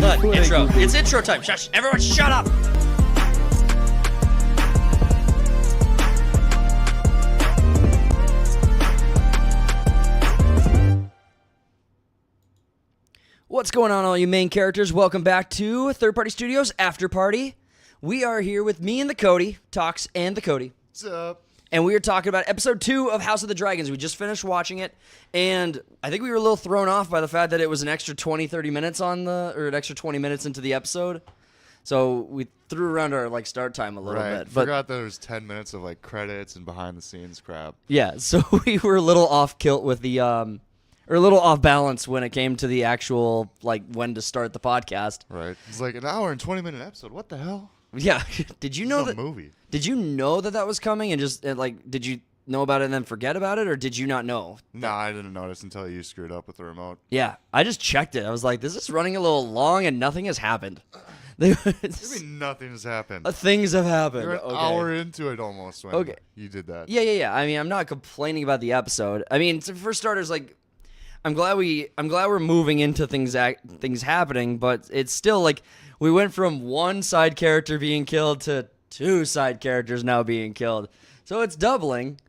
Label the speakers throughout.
Speaker 1: Cut. Intro. It's intro time. Shush. Everyone shut up. What's going on, all you main characters? Welcome back to Third Party Studios After Party. We are here with me and the Cody, Tox and the Cody.
Speaker 2: What's up?
Speaker 1: And we are talking about episode 2 of House of the Dragons. We just finished watching it, and I think we were a little thrown off by the fact that it was an extra 20, 30 minutes or an extra 20 minutes into the episode. So we threw around our start time a little bit. But
Speaker 2: forgot that there was 10 minutes of credits and behind the scenes crap.
Speaker 1: yeah, so we were a little off kilt with the or a little off balance when it came to the actual when to start the podcast.
Speaker 2: Right. It's like an hour and 20-minute episode. What the hell?
Speaker 1: Yeah. Did you know that
Speaker 2: movie?
Speaker 1: Did you know that was coming and just did you know about it and then forget about it, or did you not know?
Speaker 2: No, I didn't notice until you screwed up with the remote.
Speaker 1: Yeah, I just checked it. I was like, this is running a little long and nothing has happened.
Speaker 2: What do you mean nothing has happened?
Speaker 1: Things have happened.
Speaker 2: You're an hour into it almost when you did that.
Speaker 1: Yeah. I mean, I'm not complaining about the episode. I mean, for starters, I'm glad we're moving into things happening, but it's still we went from one side character being killed to 2 side characters now being killed. So it's doubling.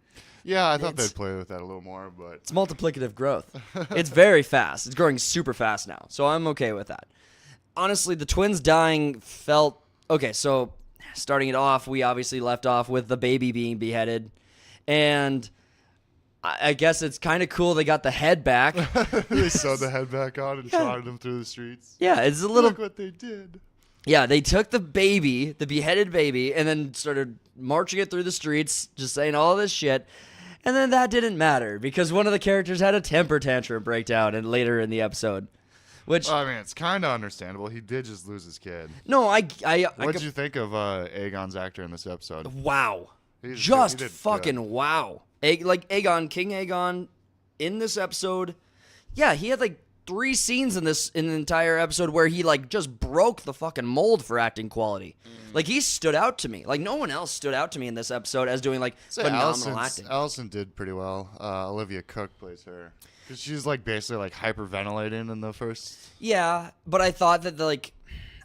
Speaker 2: Yeah, I thought they'd play with that a little more, but
Speaker 1: it's multiplicative growth. It's very fast. It's growing super fast now. So I'm okay with that. Honestly, the twins dying felt okay. So starting it off, we obviously left off with the baby being beheaded, and I guess it's kind of cool they got the head back.
Speaker 2: They sewed the head back on and trotted him through the streets.
Speaker 1: Yeah, it's a little.
Speaker 2: Look what they did.
Speaker 1: Yeah, they took the beheaded baby, and then started marching it through the streets, just saying all this shit. And then that didn't matter because one of the characters had a temper tantrum breakdown and later in the episode. Which,
Speaker 2: well, I mean, it's kind of understandable. He did just lose his kid.
Speaker 1: No,
Speaker 2: what did you think of Aegon's actor in this episode?
Speaker 1: Wow. Wow. King Aegon in this episode. Yeah, he had 3 scenes in the entire episode where he just broke the fucking mold for acting quality. He stood out to me. No one else stood out to me in this episode as doing phenomenal acting.
Speaker 2: Allison did pretty well. Olivia Cook plays her. Cause she's basically hyperventilating in the first. Yeah,
Speaker 1: but I thought that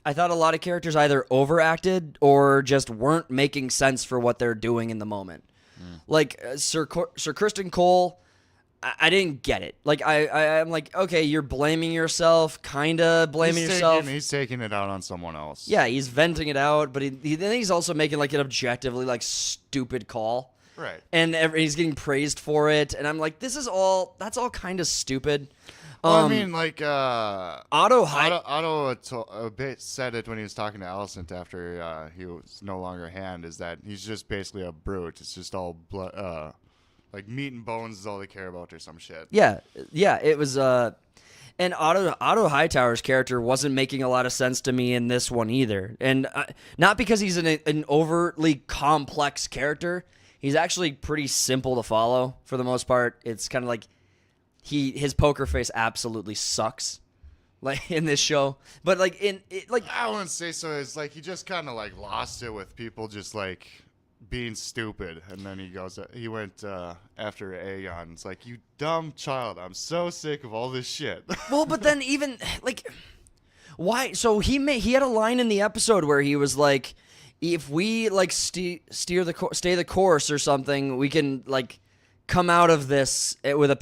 Speaker 1: I thought a lot of characters either overacted or just weren't making sense for what they're doing in the moment. Sir Kristen Cole, I didn't get it. I'm okay, you're blaming yourself, kinda blaming yourself.
Speaker 2: He's taking it out on someone else.
Speaker 1: Yeah, he's venting it out, but then he's also making an objectively stupid call.
Speaker 2: Right.
Speaker 1: And he's getting praised for it, and I'm that's all kind of stupid.
Speaker 2: Well, I mean,
Speaker 1: Otto
Speaker 2: said it when he was talking to Alicent after he was no longer a hand, is that he's just basically a brute. It's just all blood, meat and bones is all they care about or some shit.
Speaker 1: Yeah, it was, and Otto Hightower's character wasn't making a lot of sense to me in this one either. And not because he's an overtly complex character. He's actually pretty simple to follow for the most part. It's kind of his poker face absolutely sucks, in this show. But I
Speaker 2: wouldn't say so. It's he just kind of lost it with people just being stupid, and then he went after Aegon. It's you dumb child. I'm so sick of all this shit.
Speaker 1: Well, but then even why? So he had a line in the episode where he was if we stay the course or something, we can come out of this in a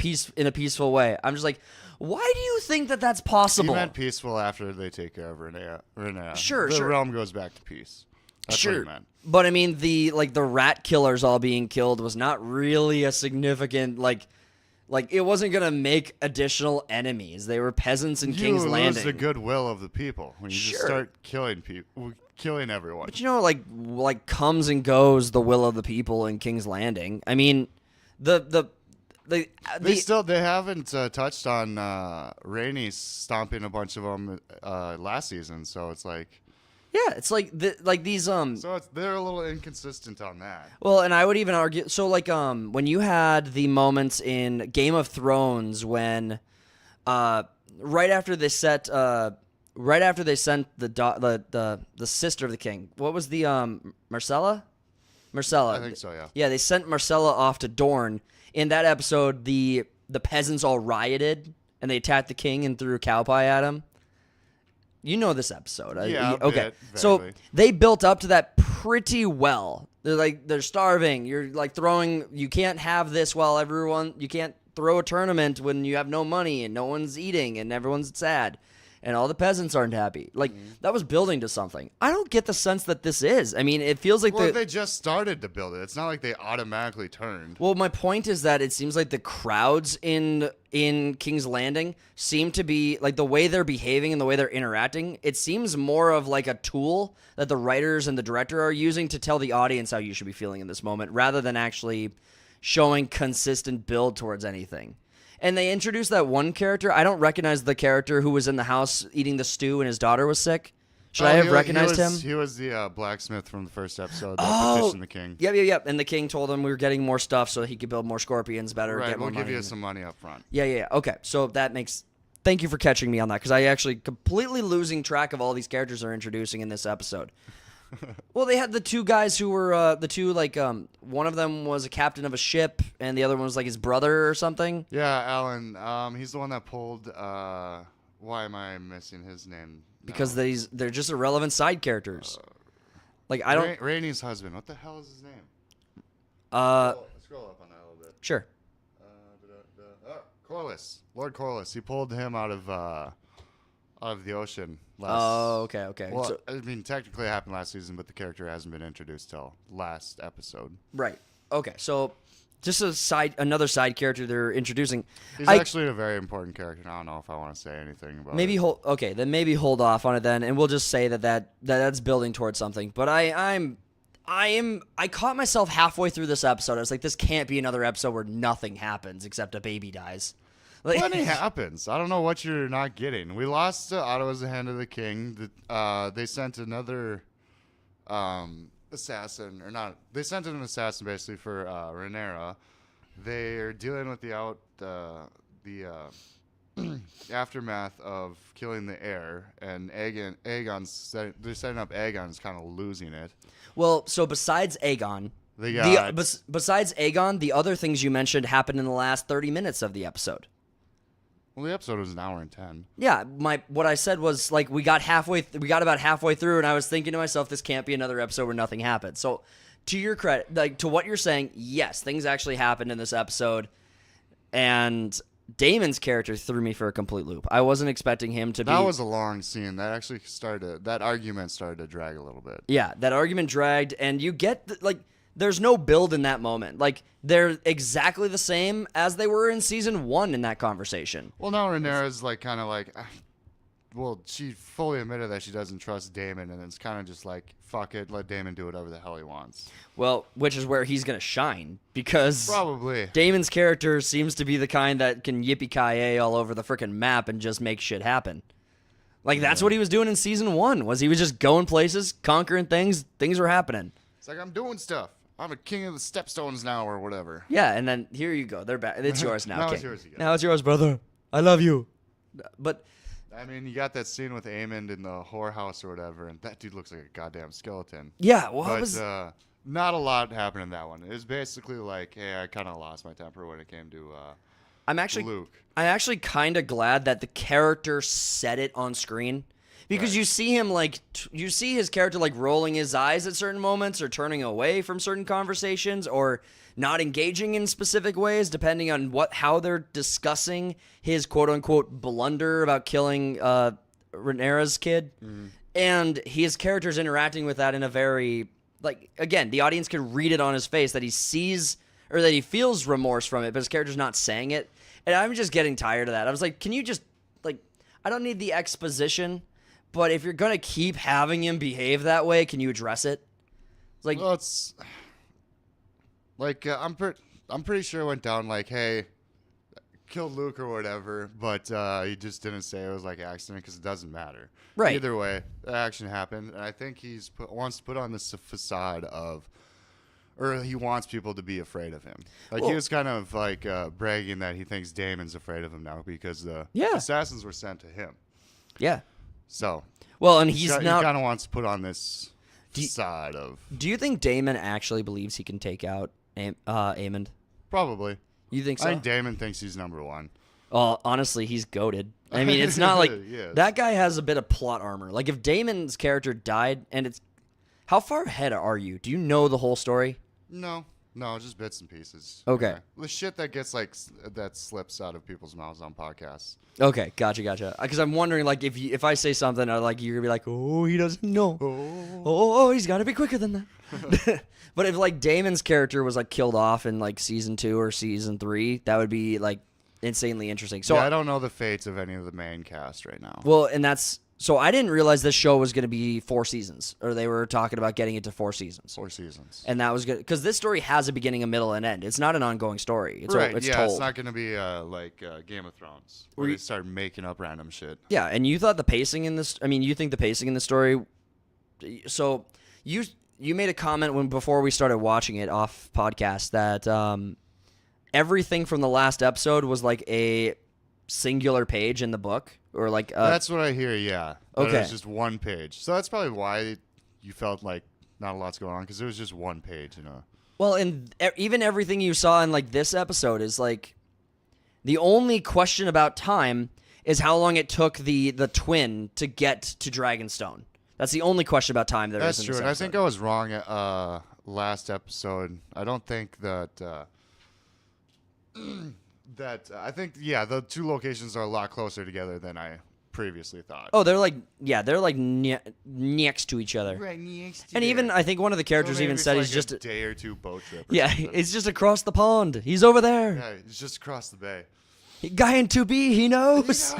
Speaker 1: peaceful way. I'm just why do you think that that's possible?
Speaker 2: He meant peaceful after they take care of Renea.
Speaker 1: Sure.
Speaker 2: The realm goes back to peace. That's what he meant.
Speaker 1: But I mean, the rat killers all being killed was not really a significant it wasn't gonna make additional enemies. They were peasants in King's Landing.
Speaker 2: You lose the goodwill of the people when you just start killing people. Killing everyone.
Speaker 1: But comes and goes the will of the people in King's Landing. I mean, they
Speaker 2: haven't touched on Rhaenys stomping a bunch of them last season, so it's
Speaker 1: yeah, it's these
Speaker 2: So they're a little inconsistent on that.
Speaker 1: Well, and I would even argue when you had the moments in Game of Thrones when right after they sent the sister of the king. What was the Myrcella? Myrcella.
Speaker 2: I think so, yeah.
Speaker 1: Yeah, they sent Myrcella off to Dorne. In that episode, the peasants all rioted and they attacked the king and threw cow pie at him. You know this episode.
Speaker 2: Yeah, a
Speaker 1: okay.
Speaker 2: bit,
Speaker 1: So
Speaker 2: vaguely.
Speaker 1: they built up to that pretty well. They're starving. You're like throwing. You can't have this while everyone. You can't throw a tournament when you have no money and no one's eating and everyone's sad. And all the peasants aren't happy. Like, that was building to something. I don't get the sense that this is. I mean, it feels like
Speaker 2: Well, they just started to build it. It's not like they automatically turned.
Speaker 1: Well, my point is that it seems like the crowds in King's Landing seem to be like the way they're behaving and the way they're interacting. It seems more of like a tool that the writers and the director are using to tell the audience how you should be feeling in this moment, rather than actually showing consistent build towards anything. And they introduced that one character. I don't recognize the character who was in the house eating the stew and his daughter was sick. Should I have recognized him?
Speaker 2: He was the blacksmith from the first episode that petitioned the king.
Speaker 1: Yep. And the king told him we were getting more stuff so he could build more scorpions better.
Speaker 2: Right,
Speaker 1: get more
Speaker 2: we'll give
Speaker 1: money.
Speaker 2: you some money up front.
Speaker 1: Yeah. Okay, so that makes... Thank you for catching me on that, because I actually completely losing track of all these characters they're introducing in this episode. Well, they had the two guys who were one of them was a captain of a ship, and the other one was like his brother or something.
Speaker 2: Yeah, Alan. He's the one that pulled. Why am I missing his name?
Speaker 1: Because they're just irrelevant side characters. Like I don't.
Speaker 2: Rainey's husband. What the hell is his name? Scroll up on that a little bit.
Speaker 1: Sure.
Speaker 2: Corliss. Lord Corliss. He pulled him out of the ocean.
Speaker 1: Okay.
Speaker 2: Well,
Speaker 1: So,
Speaker 2: I mean, technically it happened last season, but the character hasn't been introduced till last episode.
Speaker 1: right. Okay. So, just another side character they're introducing.
Speaker 2: He's actually a very important character. I don't know if I want to say anything about
Speaker 1: Maybe
Speaker 2: it.
Speaker 1: maybe hold off on it then, and we'll just say that's building towards something. But I caught myself halfway through this episode. I was like, this can't be another episode where nothing happens except a baby dies. Like,
Speaker 2: Plenty happens. I don't know what you're not getting. We lost to Ottawa's the Hand of the King. They sent another assassin, or not. They sent an assassin basically for Rhaenyra. They are dealing with the aftermath of killing the heir, and they're setting up Aegon's kind of losing it.
Speaker 1: Well, so besides Aegon, besides Aegon, the other things you mentioned happened in the last 30 minutes of the episode.
Speaker 2: Well, the episode was an hour and 10.
Speaker 1: Yeah, what I said was like we got about halfway through, and I was thinking to myself, this can't be another episode where nothing happened. So, to your credit, like to what you're saying, yes, things actually happened in this episode, and Daemon's character threw me for a complete loop. I wasn't expecting him to be.
Speaker 2: That was a long scene. That argument started to drag a little bit.
Speaker 1: Yeah, that argument dragged, and you get there's no build in that moment. Like, they're exactly the same as they were in season 1 in that conversation.
Speaker 2: Well, now Rhaenyra's she fully admitted that she doesn't trust Daemon, and it's kind of just like, fuck it, let Daemon do whatever the hell he wants.
Speaker 1: Well, which is where he's going to shine, because
Speaker 2: Probably.
Speaker 1: Daemon's character seems to be the kind that can yippee-ki-yay all over the freaking map and just make shit happen. Like, that's what he was doing in season 1, was he was just going places, conquering things were happening.
Speaker 2: It's like, I'm doing stuff. I'm a king of the stepstones now, or whatever.
Speaker 1: Yeah, and then here you go. They're back. It's yours now.
Speaker 2: Now
Speaker 1: King.
Speaker 2: it's yours again.
Speaker 1: Now it's yours, brother. I love you. But
Speaker 2: I mean, you got that scene with Aemond in the whorehouse or whatever, and that dude looks like a goddamn skeleton.
Speaker 1: yeah, well,
Speaker 2: But not a lot happened in that one. It was basically like, hey, I kind of lost my temper when it came to
Speaker 1: I'm
Speaker 2: Luke.
Speaker 1: actually kind of glad that the character said it on screen, because you see him you see his character like rolling his eyes at certain moments, or turning away from certain conversations, or not engaging in specific ways depending on how they're discussing his quote unquote blunder about killing Rhaenyra's kid. Mm-hmm. And his character's interacting with that in a very, again, the audience can read it on his face that he sees or that he feels remorse from it, but his character's not saying it. And I'm just getting tired of that. I was like, can you just, I don't need the exposition, but if you're going to keep having him behave that way, can you address it?
Speaker 2: Well, it's I'm pretty sure it went down hey, killed Luke or whatever, but he just didn't say it was accident, because it doesn't matter.
Speaker 1: Right.
Speaker 2: Either way, the action happened, and I think wants to put on this facade or he wants people to be afraid of him. He was kind of bragging that he thinks Daemon's afraid of him now because the assassins were sent to him.
Speaker 1: Yeah.
Speaker 2: So.
Speaker 1: Well, and
Speaker 2: he kind of wants to put on this facade of.
Speaker 1: Do you think Daemon actually believes he can take out Aemond?
Speaker 2: Probably.
Speaker 1: You think so?
Speaker 2: I think Daemon thinks he's number one.
Speaker 1: Well, honestly, he's goated. I mean, it's not like
Speaker 2: Yes.
Speaker 1: that guy has a bit of plot armor. Like if Damon's character died, and it's how far ahead are you? Do you know the whole story?
Speaker 2: No, just bits and pieces.
Speaker 1: Okay.
Speaker 2: Yeah. The shit that gets like that slips out of people's mouths on podcasts.
Speaker 1: Okay, gotcha. Because I'm wondering, like, if I say something, like you're gonna be like, oh, he doesn't know. Oh, he's got to be quicker than that. But if like Damon's character was like killed off in like season 2 or season 3, that would be like insanely interesting. So
Speaker 2: yeah, I don't know the fates of any of the main cast right now.
Speaker 1: well, and that's so I didn't realize this show was going to be 4 seasons, or they were talking about getting it to 4 seasons.
Speaker 2: 4 seasons.
Speaker 1: And that was good because this story has a beginning, a middle, and end. It's not an ongoing story. It's
Speaker 2: right.
Speaker 1: It's
Speaker 2: yeah,
Speaker 1: told.
Speaker 2: it's not going to be like Game of Thrones where they start making up random shit.
Speaker 1: Yeah, and you thought the pacing in this. I mean, you think the pacing in the story. So you made a comment before we started watching it off podcast that everything from the last episode was like a singular page in the book, or like
Speaker 2: That's what I hear. Yeah.
Speaker 1: Okay.
Speaker 2: It was just one page, so that's probably why you felt like not a lot's going on because it was just one page.
Speaker 1: Well, and even everything you saw in like this episode is like the only question about time is how long it took the twin to get to Dragonstone. That's the only question about time there is
Speaker 2: That's
Speaker 1: in
Speaker 2: true,
Speaker 1: this
Speaker 2: and I
Speaker 1: episode.
Speaker 2: think I was wrong last episode. I don't think that I think the 2 locations are a lot closer together than I previously thought.
Speaker 1: Oh, they're like next to each other.
Speaker 2: Right, next
Speaker 1: And even I think one of the characters
Speaker 2: maybe
Speaker 1: even
Speaker 2: it's
Speaker 1: said
Speaker 2: like
Speaker 1: he's just
Speaker 2: a day or 2 boat trip. Or
Speaker 1: yeah,
Speaker 2: something.
Speaker 1: it's just across the pond. He's over there.
Speaker 2: Yeah, it's just across the bay.
Speaker 1: Guy in 2B, he knows.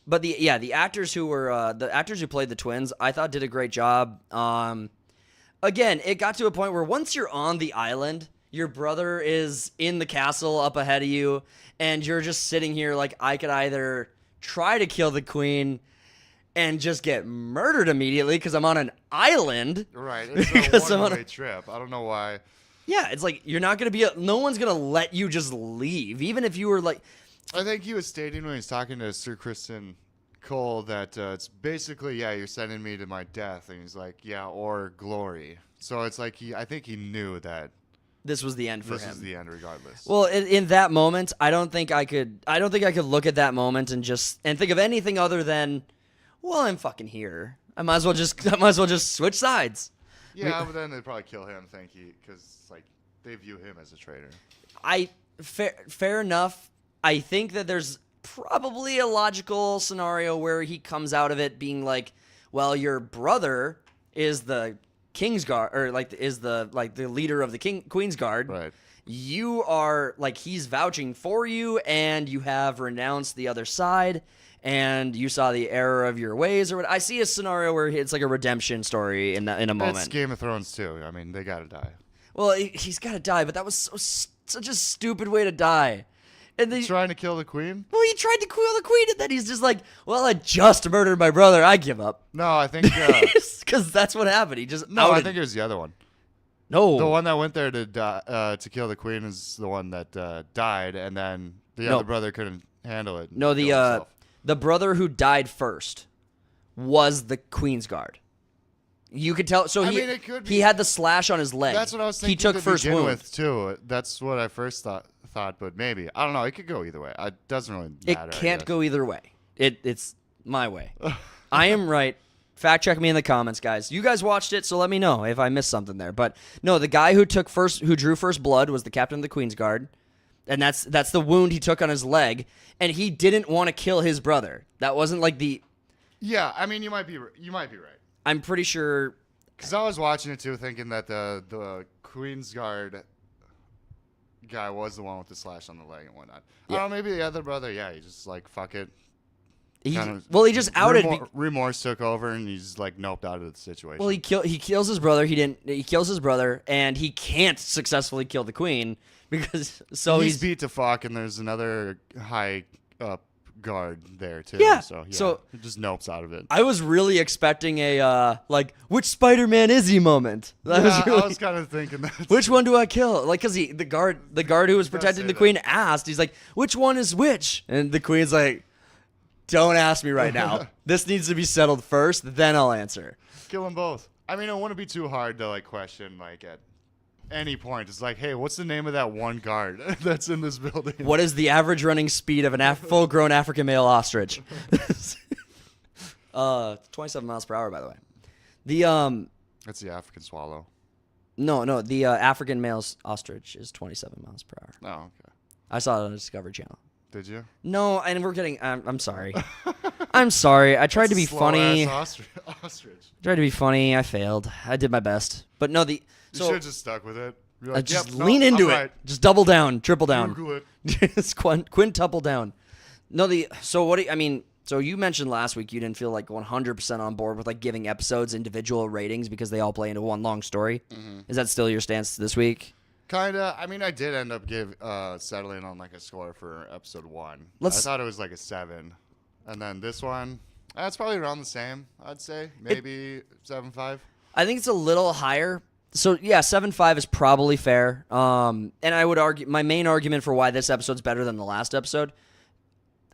Speaker 1: But the actors who were the actors who played the twins, I thought did a great job. Again, it got to a point where once you're on the island, your brother is in the castle up ahead of you, and you're just sitting here like I could either try to kill the queen and just get murdered immediately because I'm on an island.
Speaker 2: Right, it's
Speaker 1: Because
Speaker 2: a
Speaker 1: I'm on
Speaker 2: one-way trip. I don't know why.
Speaker 1: Yeah, it's like you're not going to be no one's going to let you just leave, even if you were like
Speaker 2: I think he was stating when he was talking to Sir Kristen Cole that it's basically, you're sending me to my death. And he's like, yeah, or glory. So it's like I think he knew that
Speaker 1: this was the end for
Speaker 2: this
Speaker 1: him.
Speaker 2: is the end regardless.
Speaker 1: Well, in that moment, I don't think I could look at that moment and think of anything other than, well, I'm fucking here. I might as well just switch sides.
Speaker 2: Yeah, but then they'd probably kill him, because like they view him as a traitor.
Speaker 1: Fair enough. I think that there's probably a logical scenario where he comes out of it being like, well, your brother is the King's Guard, or like is the leader of the Queen's Guard.
Speaker 2: Right.
Speaker 1: You are like he's vouching for you, and you have renounced the other side, and you saw the error of your ways. Or what I see a scenario where it's like a redemption story in a moment.
Speaker 2: That's Game of Thrones too. I mean, they gotta die.
Speaker 1: Well, he's got to die, but that was such a stupid way to die. And then,
Speaker 2: Trying to kill the queen?
Speaker 1: well, he tried to kill the queen, and then he's just like, well, I just murdered my brother. I give up.
Speaker 2: No, I think.
Speaker 1: Because that's what happened. He just
Speaker 2: No, I
Speaker 1: outed.
Speaker 2: think it was the other one.
Speaker 1: No.
Speaker 2: The one that went there to kill the queen is the one that died, and then the
Speaker 1: No.
Speaker 2: other brother couldn't handle it.
Speaker 1: No,
Speaker 2: and killed himself.
Speaker 1: the brother who died first was the Queen's Guard. You could tell. So
Speaker 2: I
Speaker 1: he
Speaker 2: mean, it could be-
Speaker 1: he had the slash on his leg.
Speaker 2: That's what I was thinking.
Speaker 1: He took
Speaker 2: to
Speaker 1: first
Speaker 2: begin
Speaker 1: wound.
Speaker 2: with too. That's what I first thought, but maybe I don't know. It could go either way. It doesn't really matter.
Speaker 1: It can't go either way. It's my way. I am right. Fact check me in the comments, guys. You guys watched it, so let me know if I missed something there. But no, the guy who drew first blood was the captain of the Queen's Guard, and that's the wound he took on his leg. And he didn't want to kill his brother. That wasn't like the.
Speaker 2: Yeah, I mean, you might be right.
Speaker 1: I'm pretty sure.
Speaker 2: Because I was watching it too, thinking that the Queen's Guard guy was the one with the slash on the leg and whatnot.
Speaker 1: Yeah.
Speaker 2: I don't know, maybe the other brother, he just like, fuck it.
Speaker 1: He
Speaker 2: Kind
Speaker 1: just outed.
Speaker 2: Remorse took over, and he's like noped out of the situation.
Speaker 1: Well, he kills his brother. He kills his brother, and he can't successfully kill the queen because
Speaker 2: he's beat to fuck, and there's another high up guard there too.
Speaker 1: Yeah,
Speaker 2: So
Speaker 1: so-
Speaker 2: he just nopes out of it.
Speaker 1: I was really expecting a which Spider-Man is he moment. I was
Speaker 2: kind of thinking that.
Speaker 1: which one do I kill? Like, cause the guard who was protecting
Speaker 2: say
Speaker 1: the
Speaker 2: that.
Speaker 1: queen asked, he's like, which one is which? And the queen's like, don't ask me right now. This needs to be settled first, then I'll answer.
Speaker 2: Kill them both. I mean, it wouldn't be too hard to like question any point. It's like, hey, what's the name of that one guard that's in this building?
Speaker 1: What is the average running speed of an full-grown African male ostrich? 27 miles per hour, by the way.
Speaker 2: That's the African swallow.
Speaker 1: No, the African male ostrich is 27 miles per hour.
Speaker 2: Oh, okay.
Speaker 1: I saw it on the Discovery Channel.
Speaker 2: Did you?
Speaker 1: No, and we're getting. I'm sorry. I'm sorry. I tried to be funny.
Speaker 2: Ostrich.
Speaker 1: Tried to be funny. I failed. I did my best. But no,
Speaker 2: You should have just stuck with it. You're like,
Speaker 1: just
Speaker 2: yep,
Speaker 1: lean into
Speaker 2: I'm
Speaker 1: it.
Speaker 2: right.
Speaker 1: Just double down, triple down.
Speaker 2: Google it.
Speaker 1: Just quintuple down. No, so what do you, I mean? So you mentioned last week you didn't feel like 100% on board with like giving episodes individual ratings because they all play into one long story. Mm-hmm. Is that still your stance this week?
Speaker 2: Kinda. I mean, I did end up settling on like a score for episode 1. I thought it was like a 7, and then this one, it's probably around the same. I'd say maybe 7.5.
Speaker 1: I think it's a little higher. So yeah, 7.5 is probably fair. And I would argue my main argument for why this episode's better than the last episode.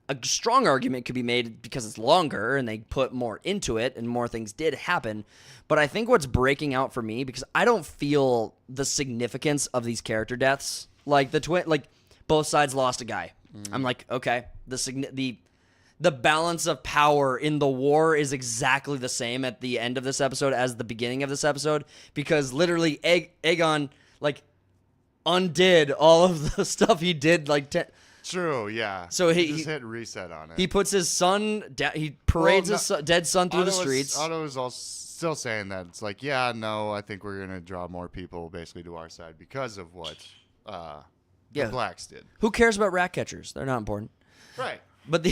Speaker 1: A strong argument could be made because it's longer and they put more into it and more things did happen. But I think what's breaking out for me, because I don't feel the significance of these character deaths. Like both sides lost a guy. I'm like, okay, the balance of power in the war is exactly the same at the end of this episode as the beginning of this episode, because literally Aegon like undid all of the stuff he did
Speaker 2: True, yeah.
Speaker 1: So he
Speaker 2: just hit reset on it.
Speaker 1: He puts his son, he parades his dead son through the streets.
Speaker 2: Otto was still saying that. It's like, yeah, no, I think we're going to draw more people basically to our side because of what the Blacks did.
Speaker 1: Who cares about rat catchers? They're not important.
Speaker 2: Right.
Speaker 1: But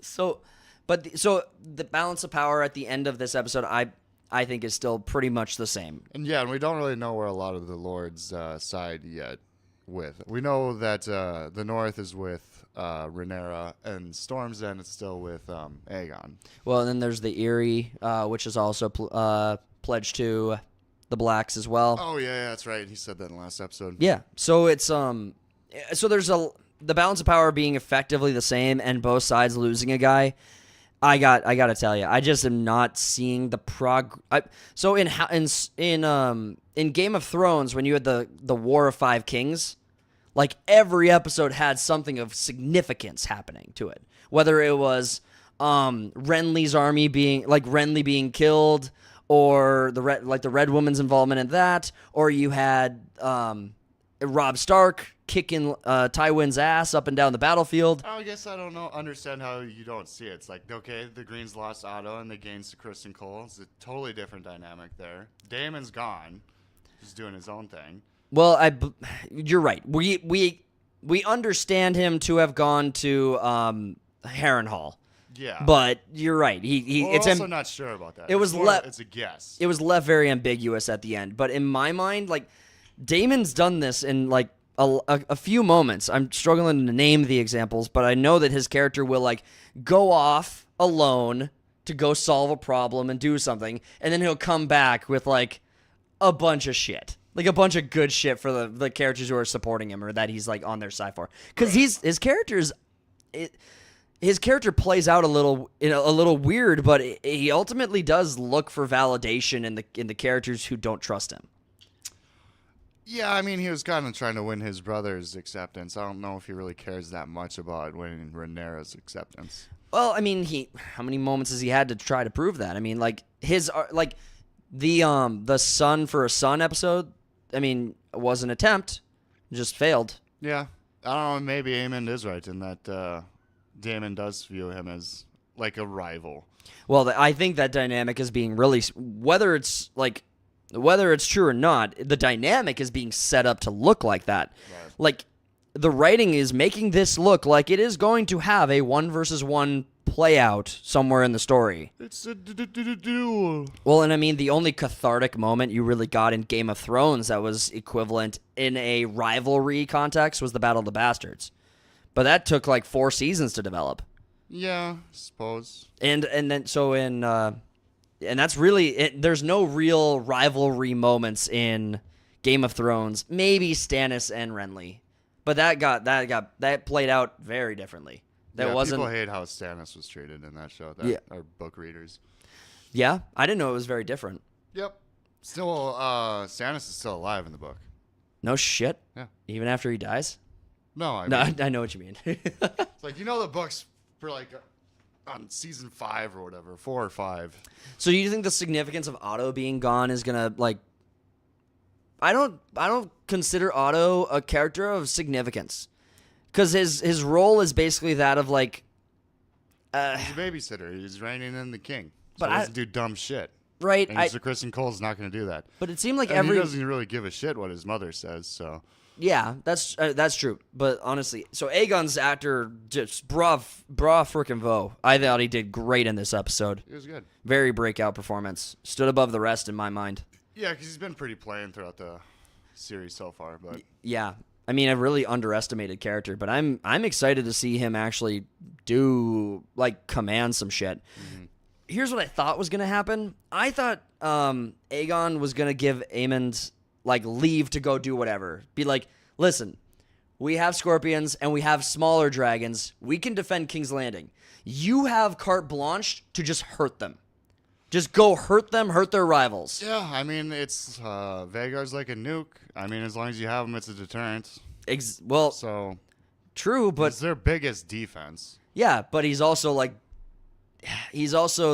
Speaker 1: so the balance of power at the end of this episode, I think is still pretty much the same.
Speaker 2: And yeah, and we don't really know where a lot of the Lord's side yet. We know that the North is with Rhaenyra, and Storm's End is still with Aegon. Well,
Speaker 1: and then there's the Eyrie, which is also pledged to the Blacks as well.
Speaker 2: Oh yeah, that's right. He said that in the last episode.
Speaker 1: Yeah, so it's so there's the balance of power being effectively the same, and both sides losing a guy. I got to tell you, I just am not seeing the So in Game of Thrones, when you had the War of Five Kings, like every episode had something of significance happening to it. Whether it was Renly's army Renly being killed, or the Red Woman's involvement in that, or you had Robb Stark kicking Tywin's ass up and down the battlefield.
Speaker 2: I guess I don't understand how you don't see it. It's like, okay, the Greens lost Otto and they gained Kristen Cole. It's a totally different dynamic there. Daemon's gone. He's doing his own thing.
Speaker 1: Well, you're right. We understand him to have gone to Harrenhal.
Speaker 2: Yeah.
Speaker 1: But you're right.
Speaker 2: It's also not sure about that. It's a guess.
Speaker 1: It was left very ambiguous at the end. But in my mind, like, Daemon's done this in like a few moments. I'm struggling to name the examples, but I know that his character will like go off alone to go solve a problem and do something, and then he'll come back with like a bunch of shit, like a bunch of good shit for the characters who are supporting him or that he's like on their side for. Because his character plays out a little weird, but he ultimately does look for validation in the characters who don't trust him.
Speaker 2: Yeah, I mean, he was kind of trying to win his brother's acceptance. I don't know if he really cares that much about winning Rhaenyra's acceptance.
Speaker 1: Well, I mean, how many moments has he had to try to prove that? I mean, like the son for a son episode, I mean, was an attempt, just failed.
Speaker 2: Yeah, I don't know. Maybe Aemond is right in that Daemon does view him as like a rival.
Speaker 1: Well, I think that dynamic is being really, whether it's true or not, the dynamic is being set up to look like that. Right. Like, the writing is making this look like it is going to have a 1-versus-1 play out somewhere in the story.
Speaker 2: It's a duel.
Speaker 1: Well, and I mean, the only cathartic moment you really got in Game of Thrones that was equivalent in a rivalry context was the Battle of the Bastards. But that took like 4 seasons to develop.
Speaker 2: Yeah, I suppose.
Speaker 1: And then so in... And that's really it. There's no real rivalry moments in Game of Thrones. Maybe Stannis and Renly, but that played out very differently.
Speaker 2: People hate how Stannis was treated in that show. Are book readers.
Speaker 1: Yeah, I didn't know it was very different.
Speaker 2: Yep. Still, Stannis is still alive in the book.
Speaker 1: No shit.
Speaker 2: Yeah.
Speaker 1: Even after he dies.
Speaker 2: No, I
Speaker 1: No,
Speaker 2: mean,
Speaker 1: I know what you mean.
Speaker 2: it's like, the books for like on season 5 or whatever, 4 or 5.
Speaker 1: So do you think the significance of Otto being gone is gonna like? I don't consider Otto a character of significance, because his role is basically that of like.
Speaker 2: He's a babysitter. He's reigning in the king. So
Speaker 1: But
Speaker 2: he doesn't do dumb shit.
Speaker 1: Right.
Speaker 2: And Mr. Kristen Cole's not going to do that.
Speaker 1: But it seemed like
Speaker 2: And he doesn't really give a shit what his mother says. So
Speaker 1: Yeah, that's true. But honestly, so Aegon's actor just bra frickin' vo. I thought he did great in this episode.
Speaker 2: it was good.
Speaker 1: Very breakout performance. Stood above the rest in my mind.
Speaker 2: Yeah, because he's been pretty plain throughout the series so far. But
Speaker 1: Yeah. I mean, a really underestimated character, but I'm excited to see him actually do like command some shit. Mm-hmm. Here's what I thought was gonna happen. I thought Aegon was gonna give Aemond like leave to go do whatever. Be like, listen, we have scorpions and we have smaller dragons. We can defend King's Landing. You have carte blanche to just hurt them. Just go hurt them, hurt their rivals.
Speaker 2: yeah, I mean, it's Vagar's like a nuke. I mean, as long as you have him, it's a deterrent.
Speaker 1: Well,
Speaker 2: So
Speaker 1: true, but
Speaker 2: it's their biggest defense.
Speaker 1: yeah, but he's also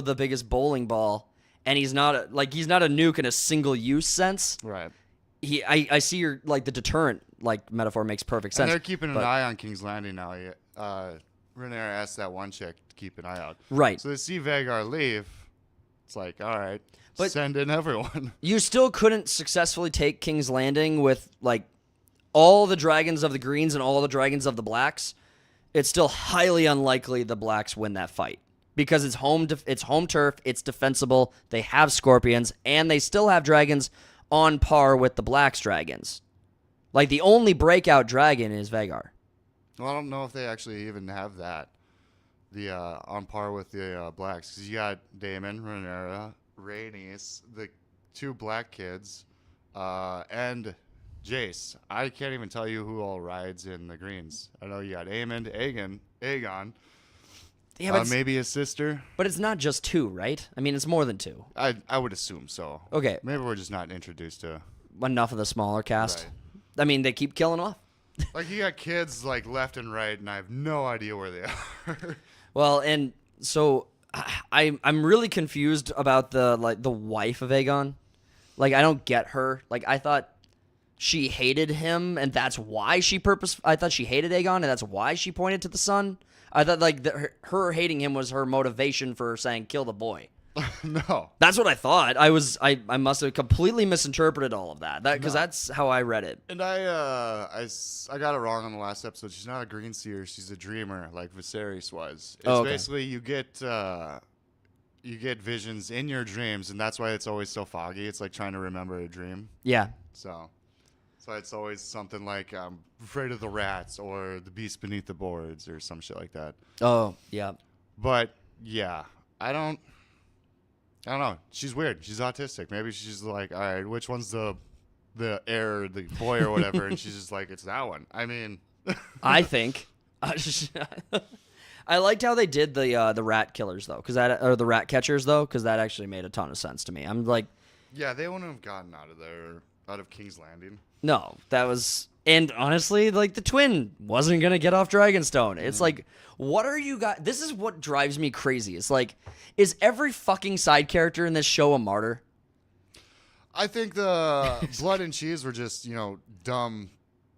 Speaker 1: the biggest bowling ball, and he's not a nuke in a single use sense.
Speaker 2: Right.
Speaker 1: I see your like the deterrent like metaphor makes perfect sense.
Speaker 2: And they're keeping an eye on King's Landing now. Rhaenyra asked that one chick to keep an eye out.
Speaker 1: Right.
Speaker 2: So they see Vagar leave. It's like, all right,
Speaker 1: But-
Speaker 2: send in everyone.
Speaker 1: You still couldn't successfully take King's Landing with like all the dragons of the greens and all the dragons of the blacks. It's still highly unlikely the blacks win that fight because it's home turf, it's defensible. They have scorpions and they still have dragons on par with the blacks' dragons. Like the only breakout dragon is Vagar.
Speaker 2: Well, I don't know if they actually even have that. On par with the blacks, because you got Daemon, Rhaenyra, Rhaenys, the 2 black kids, and Jace. I can't even tell you who all rides in the greens. I know you got Aegon.
Speaker 1: Yeah, but
Speaker 2: Maybe his sister.
Speaker 1: but it's not just 2, right? I mean, it's more than 2.
Speaker 2: I would assume so.
Speaker 1: Okay,
Speaker 2: Maybe we're just not introduced to.
Speaker 1: enough of the smaller cast.
Speaker 2: Right.
Speaker 1: I mean, they keep killing off.
Speaker 2: Like you got kids like left and right, and I have no idea where they are.
Speaker 1: Well, and so I'm really confused about the wife of Aegon. Like I don't get her. Like I thought she hated him, and that's why I thought she hated Aegon, and that's why she pointed to the sun. I thought like her hating him was her motivation for saying kill the boy.
Speaker 2: No.
Speaker 1: That's what I thought. I must have completely misinterpreted all of that. Because that's how I read it.
Speaker 2: And I got it wrong on the last episode. She's not a green seer. She's a dreamer, like Viserys was. It's basically you get visions in your dreams, and that's why it's always so foggy. It's like trying to remember a dream.
Speaker 1: Yeah.
Speaker 2: So it's always something like I'm afraid of the rats or the beast beneath the boards or some shit like that.
Speaker 1: Oh, yeah.
Speaker 2: But yeah, I don't know. She's weird. She's autistic. Maybe she's like, all right, which one's the heir, the boy or whatever? And she's just like, it's that one. I mean,
Speaker 1: I think. I liked how they did the rat killers though, or the rat catchers though, because that actually made a ton of sense to me. I'm like,
Speaker 2: yeah, they wouldn't have gotten out of King's Landing.
Speaker 1: no, that was, and honestly, like the twin wasn't gonna get off Dragonstone. It's like, what are you guys? This is what drives me crazy. It's like, is every fucking side character in this show a martyr?
Speaker 2: I think the Blood and Cheese were just dumb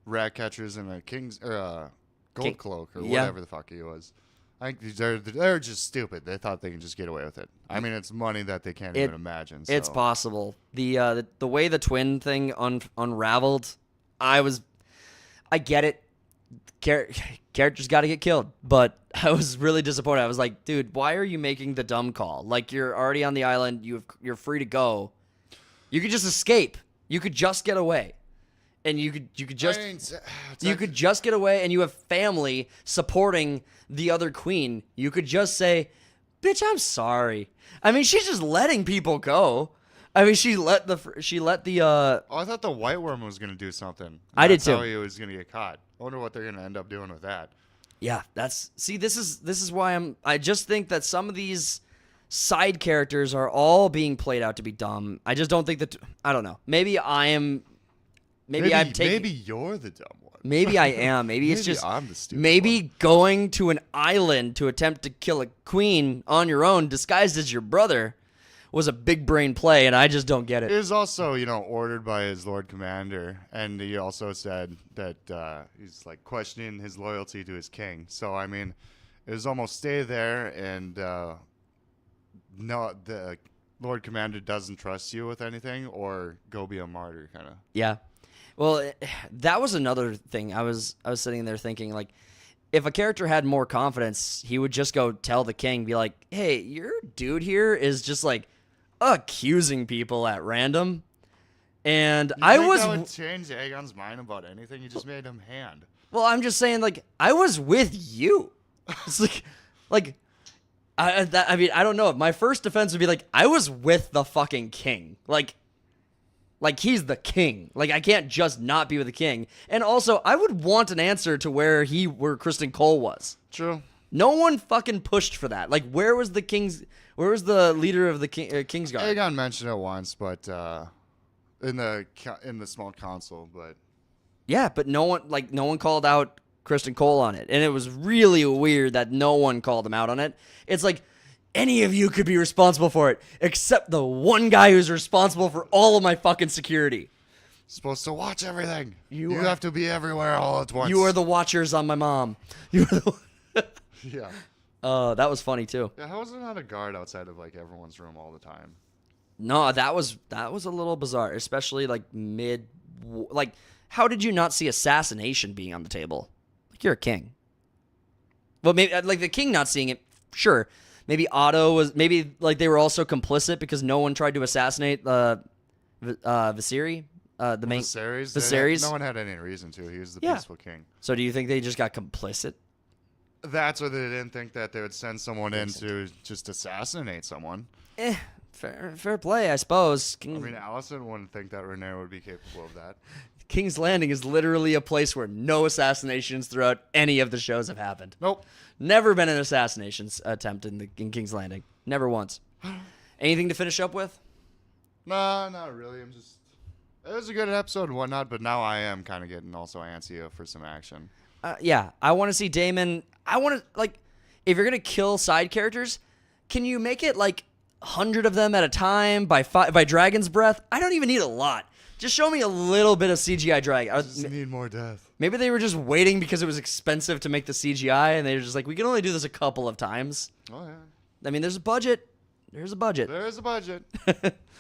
Speaker 2: rat catchers in a gold cloak or whatever the fuck he was. I think they're just stupid. They thought they can just get away with it. I mean, it's money that they can't even imagine. So.
Speaker 1: It's possible. The way the twin thing unraveled, I get it. Characters got to get killed, but I was really disappointed. I was like, dude, why are you making the dumb call? Like, you're already on the island. You're free to go. You could just escape. You could just get away. And you could just get away, and you have family supporting the other queen. You could just say, "Bitch, I'm sorry." I mean, she's just letting people go. I mean, she let the.
Speaker 2: Oh, I thought the White Worm was gonna do something.
Speaker 1: I did too.
Speaker 2: That's how he was gonna get caught. I wonder what they're gonna end up doing with that.
Speaker 1: Yeah, this is why I just think that some of these side characters are all being played out to be dumb. I just don't think that. I don't know. Maybe I am I'm taking.
Speaker 2: Maybe you're the dumb one.
Speaker 1: Maybe I am. Maybe it's just.
Speaker 2: I'm the stupid
Speaker 1: Maybe
Speaker 2: one.
Speaker 1: going to an island to attempt to kill a queen on your own, disguised as your brother, was a big brain play, and I just don't get
Speaker 2: It
Speaker 1: it.
Speaker 2: was also, ordered by his Lord Commander, and he also said that he's like questioning his loyalty to his king. So I mean, it was almost stay there, and no, the Lord Commander doesn't trust you with anything, or go be a martyr, kind of.
Speaker 1: Yeah. Well, that was another thing. I was sitting there thinking, like, if a character had more confidence, he would just go tell the king, be like, "Hey, your dude here is just like accusing people at random." And I was
Speaker 2: that would change Aegon's mind about anything. You just made him hand.
Speaker 1: well, I'm just saying, like, I was with you. It's like I mean, I don't know. My first defense would be like, I was with the fucking king. Like he's the king. Like, I can't just not be with the king. And also, I would want an answer to where Kristen Cole was.
Speaker 2: True.
Speaker 1: No one fucking pushed for that. Like, where was the leader of the Kingsguard?
Speaker 2: Aegon mentioned it once, but in the small council, but
Speaker 1: Yeah, but no one called out Kristen Cole on it. And it was really weird that no one called him out on it. It's like, any of you could be responsible for it, except the one guy who's responsible for all of my fucking security.
Speaker 2: supposed to watch everything.
Speaker 1: You
Speaker 2: You
Speaker 1: are-
Speaker 2: have to be everywhere all at once.
Speaker 1: You are the watchers on my mom. You are the.
Speaker 2: Yeah.
Speaker 1: That was funny too.
Speaker 2: Yeah. How is there not a guard outside of like everyone's room all the time?
Speaker 1: No, that was a little bizarre, especially like like, how did you not see assassination being on the table? Like, you're a king. Well, maybe like the king not seeing it, sure. Maybe Otto was, maybe like they were also complicit because no one tried to assassinate Viserys, the main
Speaker 2: Viserys.
Speaker 1: Viserys.
Speaker 2: No one had any reason to. He was the
Speaker 1: Yeah.
Speaker 2: peaceful king.
Speaker 1: So do you think they just got complicit?
Speaker 2: That's why they didn't think that they would send someone in to just assassinate someone.
Speaker 1: Fair play, I suppose.
Speaker 2: I mean, Allison wouldn't think that Renee would be capable of that.
Speaker 1: King's Landing is literally a place where no assassinations throughout any of the shows have happened.
Speaker 2: Nope.
Speaker 1: Never been an assassination attempt in King's Landing. Never once. Anything to finish up with?
Speaker 2: Nah, not really. It was a good episode and whatnot, but now I am kind of getting also antsy for some action.
Speaker 1: Yeah, I want to see Daemon. I want to, like, if you're going to kill side characters, can you make it like 100 of them at a time by Dragon's Breath? I don't even need a lot. Just show me a little bit of CGI dragon.
Speaker 2: Just need more death.
Speaker 1: Maybe they were just waiting because it was expensive to make the CGI, and they were just like, we can only do this a couple of times.
Speaker 2: Oh, yeah.
Speaker 1: I mean, there's a budget. There's a budget.
Speaker 2: There is a budget.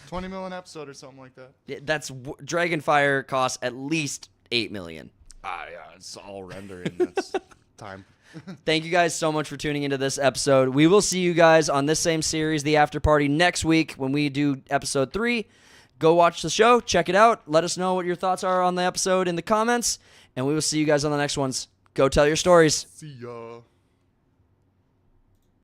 Speaker 2: 20 million episode or something like that.
Speaker 1: Yeah, Dragonfire costs at least $8 million.
Speaker 2: Yeah, it's all rendering. That's time.
Speaker 1: Thank you guys so much for tuning into this episode. We will see you guys on this same series, The After Party, next week when we do episode 3. Go watch the show. Check it out. Let us know what your thoughts are on the episode in the comments. And we will see you guys on the next ones. Go tell your stories.
Speaker 2: See ya.